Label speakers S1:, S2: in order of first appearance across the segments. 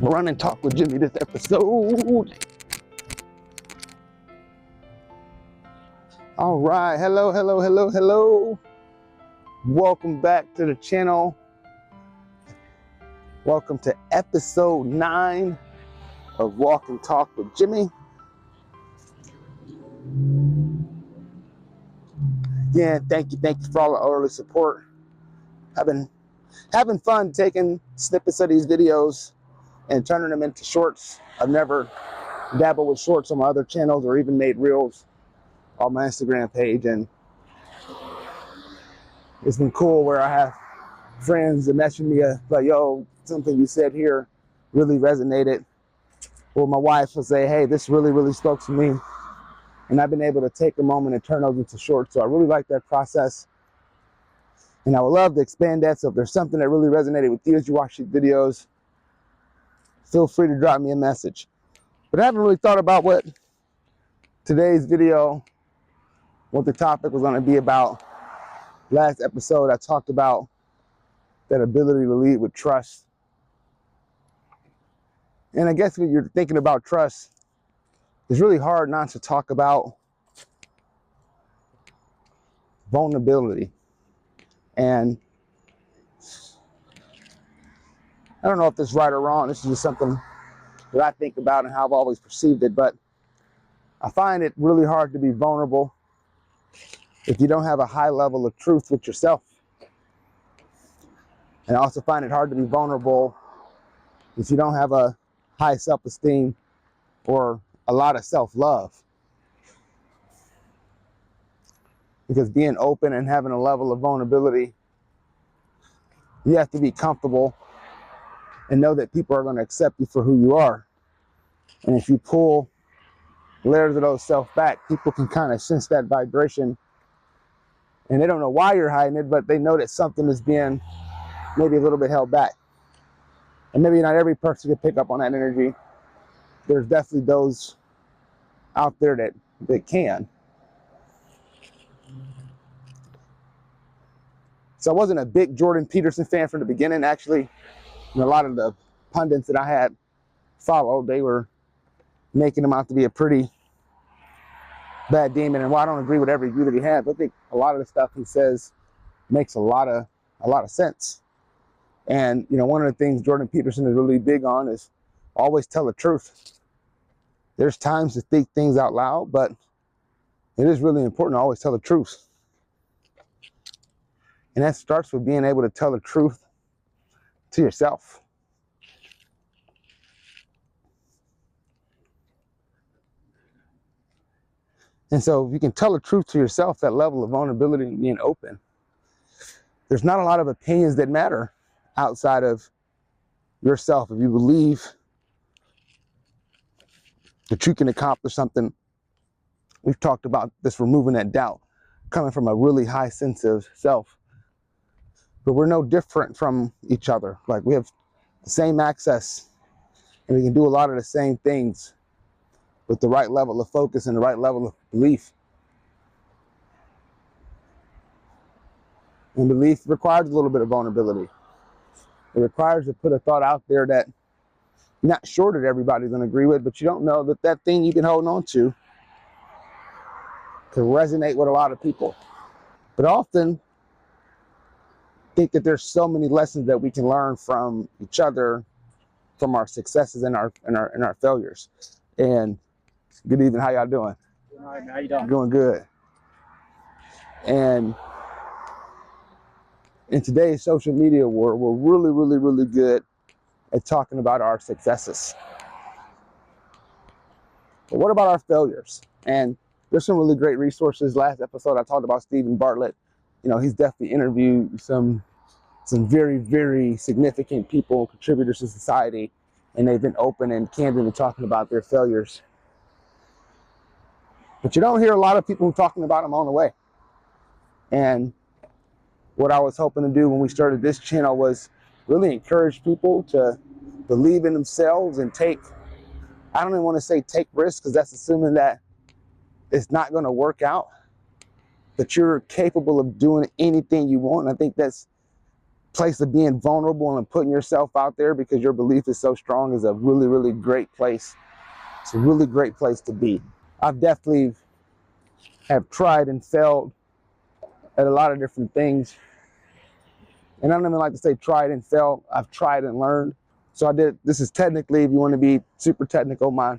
S1: Run and talk with Jimmy this episode. All right, hello. Welcome back to the channel. Welcome to episode 9 of Walk and Talk with Jimmy. Yeah, thank you for all the early support. I've been having fun taking snippets of these videos and turning them into shorts. I've never dabbled with shorts on my other channels or even made reels on my Instagram page, and it's been cool where I have friends that message me like, yo, something you said here really resonated. Or my wife will say, hey, this really spoke to me. And I've been able to take a moment and turn those into shorts. So I really like that process. And I would love to expand that. So if there's something that really resonated with you as you watch these videos, feel free to drop me a message. But I haven't really thought about what today's video, what the topic was going to be about. Last episode, I talked about that ability to lead with trust. And I guess when you're thinking about trust, it's really hard not to talk about vulnerability. And I don't know if this is right or wrong. This is just something that I think about and how I've always perceived it. But I find it really hard to be vulnerable if you don't have a high level of truth with yourself. And I also find it hard to be vulnerable if you don't have a high self-esteem or a lot of self-love. Because being open and having a level of vulnerability, you have to be comfortable and know that people are going to accept you for who you are. And if you pull layers of those self back, people can kind of sense that vibration. And they don't know why you're hiding it, but they know that something is being maybe a little bit held back. And maybe not every person can pick up on that energy. There's definitely those out there that can. So I wasn't a big Jordan Peterson fan from the beginning. Actually, a lot of the pundits that I had followed, they were making him out to be a pretty bad demon. And while I don't agree with every view that he had, but I think a lot of the stuff he says makes a lot of sense. And one of the things Jordan Peterson is really big on is always tell the truth. There's times to think things out loud, but it is really important to always tell the truth. And that starts with being able to tell the truth to yourself. And so if you can tell the truth to yourself, that level of vulnerability and being open, there's not a lot of opinions that matter outside of yourself. If you believe that you can accomplish something, we've talked about this, removing that doubt, coming from a really high sense of self. But we're no different from each other. Like, we have the same access and we can do a lot of the same things with the right level of focus and the right level of belief. And belief requires a little bit of vulnerability. It requires to put a thought out there that you're not sure that everybody's going to agree with, but you don't know that that thing you've been holding on to can resonate with a lot of people. But often think that there's so many lessons that we can learn from each other, from our successes and our failures. And good evening, how y'all doing?
S2: All right, how you doing?
S1: Doing good. And in today's social media world, we're really good at talking about our successes. But what about our failures? And there's some really great resources. Last episode, I talked about Stephen Bartlett. He's definitely interviewed some very significant people, contributors to society, and they've been open and candid in talking about their failures. But you don't hear a lot of people talking about them on the way. And what I was hoping to do when we started this channel was really encourage people to believe in themselves and I don't even want to say take risks, because that's assuming that it's not going to work out, but you're capable of doing anything you want. And I think that's place of being vulnerable and putting yourself out there because your belief is so strong is a really, really great place. It's a really great place to be. I've definitely have tried and failed at a lot of different things. And I don't even like to say tried and failed. I've tried and learned. So this is technically, if you want to be super technical, my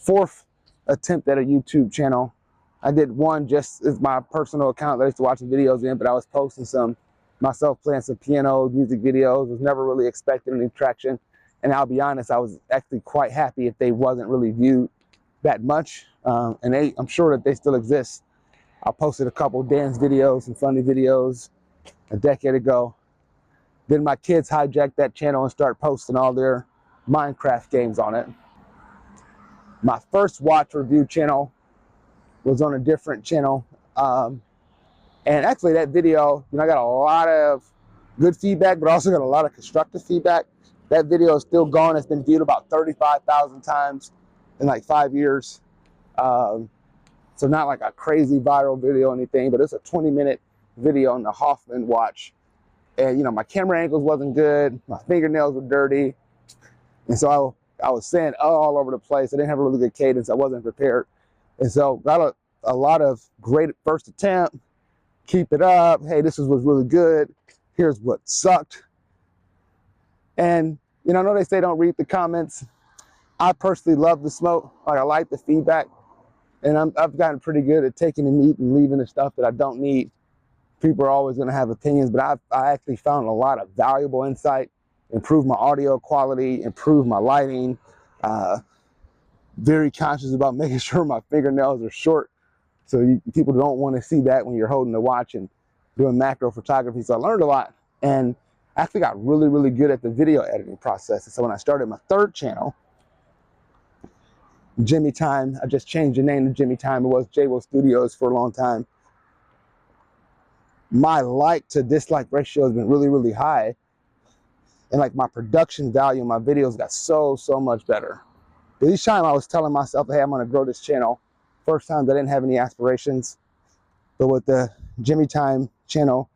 S1: 4th attempt at a YouTube channel. I did one just as my personal account that I used to watch the videos in, but I was posting myself playing some piano, music videos, was never really expecting any traction. And I'll be honest, I was actually quite happy if they wasn't really viewed that much. And I'm sure that they still exist. I posted a couple dance videos, some funny videos a decade ago. Then my kids hijacked that channel and started posting all their Minecraft games on it. My first watch review channel was on a different channel. And actually that video, I got a lot of good feedback, but also got a lot of constructive feedback. That video is still going. It's been viewed about 35,000 times in like 5 years. So not like a crazy viral video or anything, but it's a 20-minute video on the Hoffman watch. And my camera angles wasn't good, my fingernails were dirty, and so I was saying all over the place. I didn't have a really good cadence. I wasn't prepared, and so got a lot of great first attempt. Keep it up. Hey, this was really good. Here's what sucked. And I know they say don't read the comments. I personally love the smoke. Like, I like the feedback, and I've gotten pretty good at taking the meat and leaving the stuff that I don't need. People are always going to have opinions, but I actually found a lot of valuable insight, improved my audio quality, improved my lighting, very conscious about making sure my fingernails are short. So people don't want to see that when you're holding the watch and doing macro photography. So I learned a lot and actually got really, really good at the video editing process. And so when I started my 3rd channel, Jimi Time, I just changed the name to Jimi Time. It was J-Wo Studios for a long time. My like to dislike ratio has been really, really high. And like my production value in my videos got so much better. But each time I was telling myself, hey, I'm going to grow this channel. First time I didn't have any aspirations. But with the Jimi Time channel,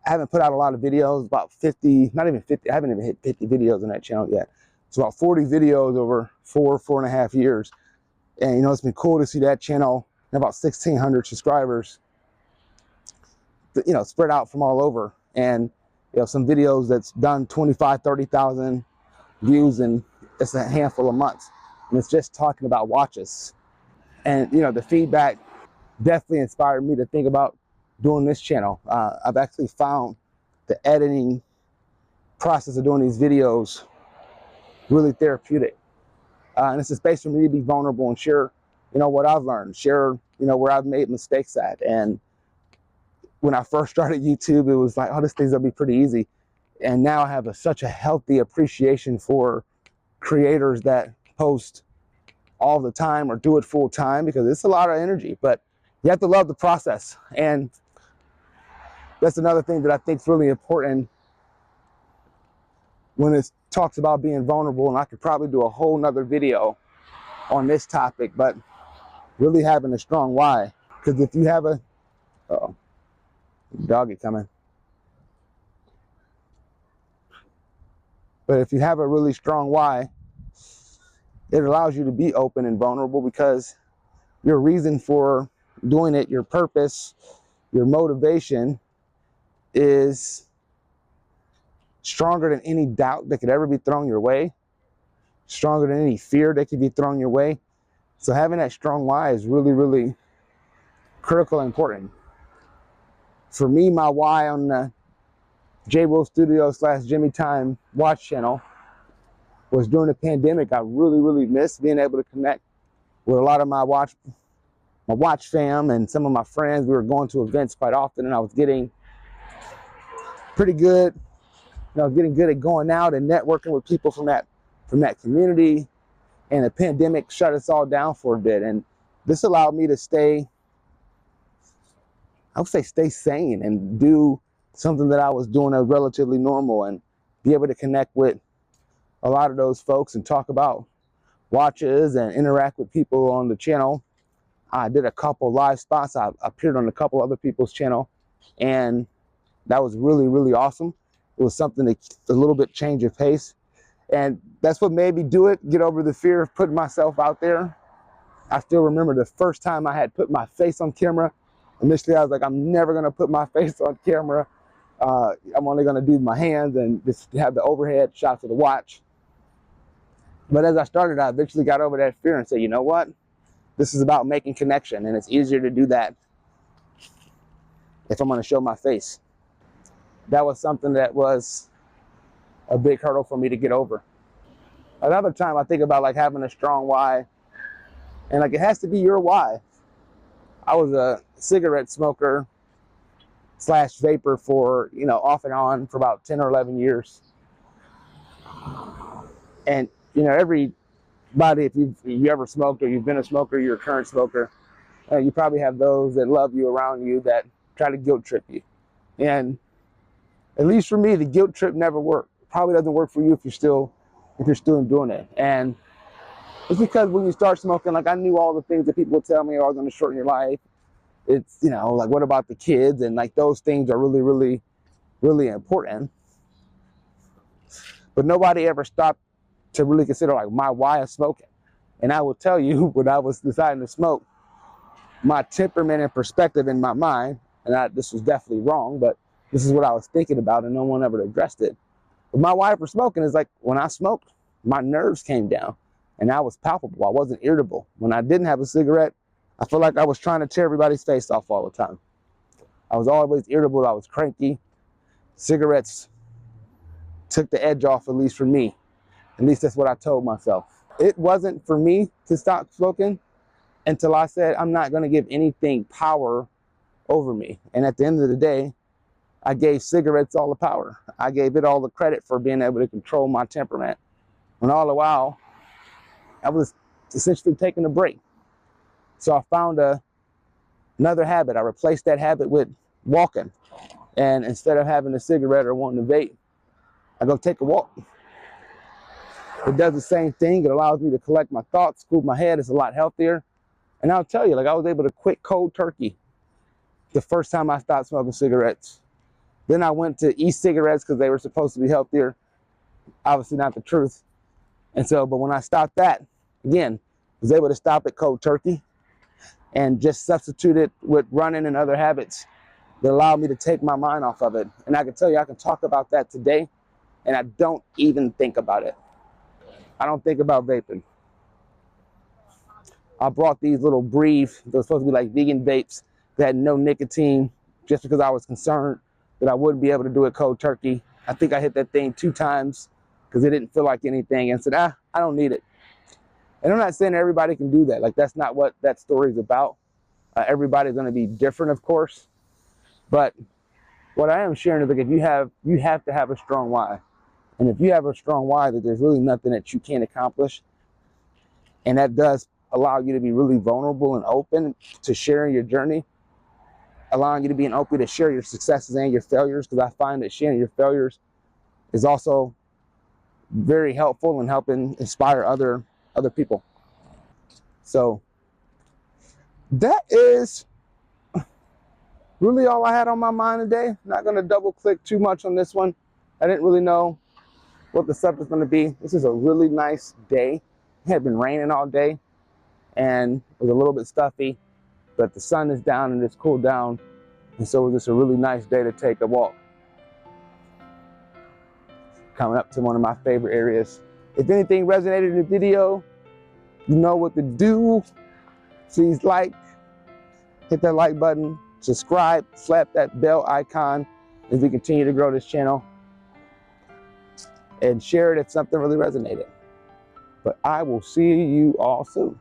S1: I haven't put out a lot of videos, about 50, not even 50. I haven't even hit 50 videos on that channel yet. It's about 40 videos over 4.5 years. And it's been cool to see that channel about 1,600 subscribers, spread out from all over. And some videos that's done 25, 30,000 views in it's a handful of months. And it's just talking about watches. And the feedback definitely inspired me to think about doing this channel. I've actually found the editing process of doing these videos really therapeutic. And it's a space for me to be vulnerable and share, what I've learned, share, where I've made mistakes at. And when I first started YouTube, it was like, oh, this thing's gonna be pretty easy. And now I have such a healthy appreciation for creators that post all the time or do it full time, because it's a lot of energy, but you have to love the process. And that's another thing that I think is really important when it talks about being vulnerable. And I could probably do a whole nother video on this topic, but really having a strong why. Because if you have doggy coming. But if you have a really strong why, it allows you to be open and vulnerable, because your reason for doing it, your purpose, your motivation is stronger than any doubt that could ever be thrown your way, stronger than any fear that could be thrown your way. So having that strong why is really, really critical and important. For me, my why on the J-Wo Studios / Jimi Time watch channel was during the pandemic. I really, really missed being able to connect with a lot of my watch fam and some of my friends. We were going to events quite often, and I was getting pretty good, getting good at going out and networking with people from that community. And the pandemic shut us all down for a bit, and this allowed me to stay sane and do something that I was doing as relatively normal, and be able to connect with a lot of those folks and talk about watches and interact with people on the channel. I did a couple live spots. I appeared on a couple other people's channel, and that was really, really awesome. It was something to a little bit change of pace. And that's what made me do it, get over the fear of putting myself out there. I still remember the first time I had put my face on camera. Initially, I was like, I'm never going to put my face on camera. I'm only going to do my hands and just have the overhead shots of the watch. But as I started, I eventually got over that fear and said, you know what? This is about making connection, and it's easier to do that if I'm going to show my face. That was something that was a big hurdle for me to get over. Another time I think about like having a strong why, and like it has to be your why. I was a cigarette smoker slash vapor for, off and on for about 10 or 11 years. And, everybody, if you ever smoked or you've been a smoker, you're a current smoker, you probably have those that love you around you that try to guilt trip you. And at least for me, the guilt trip never worked. It probably doesn't work for you if you're still doing it. And it's because when you start smoking, like I knew all the things that people would tell me are going to shorten your life. It's, like what about the kids? And like those things are really, really, really important. But nobody ever stopped to really consider like my why of smoking. And I will tell you, when I was deciding to smoke, my temperament and perspective in my mind, and this was definitely wrong, but this is what I was thinking about, and no one ever addressed it. But my why for smoking is like when I smoked, my nerves came down and I was palpable. I wasn't irritable. When I didn't have a cigarette, I felt like I was trying to tear everybody's face off all the time. I was always irritable. I was cranky. Cigarettes took the edge off, at least for me. At least that's what I told myself. It wasn't for me to stop smoking until I said, I'm not going to give anything power over me. And at the end of the day, I gave cigarettes all the power. I gave it all the credit for being able to control my temperament. When all the while, I was essentially taking a break. So I found another habit. I replaced that habit with walking. And instead of having a cigarette or wanting to vape, I go take a walk. It does the same thing. It allows me to collect my thoughts, cool my head. It's a lot healthier. And I'll tell you, like I was able to quit cold turkey the first time I stopped smoking cigarettes. Then I went to e-cigarettes because they were supposed to be healthier. Obviously not the truth. And so, but when I stopped that, again, was able to stop at cold turkey and just substitute it with running and other habits that allowed me to take my mind off of it. And I can tell you, I can talk about that today, and I don't even think about it. I don't think about vaping. I brought these little Breathe, they're supposed to be like vegan vapes that had no nicotine, just because I was concerned that I wouldn't be able to do it cold turkey. I think I hit that thing 2 times because it didn't feel like anything, and said, I don't need it. And I'm not saying everybody can do that. Like, that's not what that story is about. Everybody's going to be different, of course. But what I am sharing is, like, if you have to have a strong why. And if you have a strong why, that there's really nothing that you can't accomplish. And that does allow you to be really vulnerable and open to sharing your journey, allowing you to be open to share your successes and your failures, because I find that sharing your failures is also very helpful in helping inspire other people. So that is really all I had on my mind today. Not going to double click too much on this one. I didn't really know what the subject is going to be. This is a really nice day. It had been raining all day and it was a little bit stuffy, but the sun is down and it's cooled down. And so it was just a really nice day to take a walk. Coming up to one of my favorite areas. If anything resonated in the video, you know what to do. Please hit that like button, subscribe, slap that bell icon as we continue to grow this channel, and share it if something really resonated. But I will see you all soon.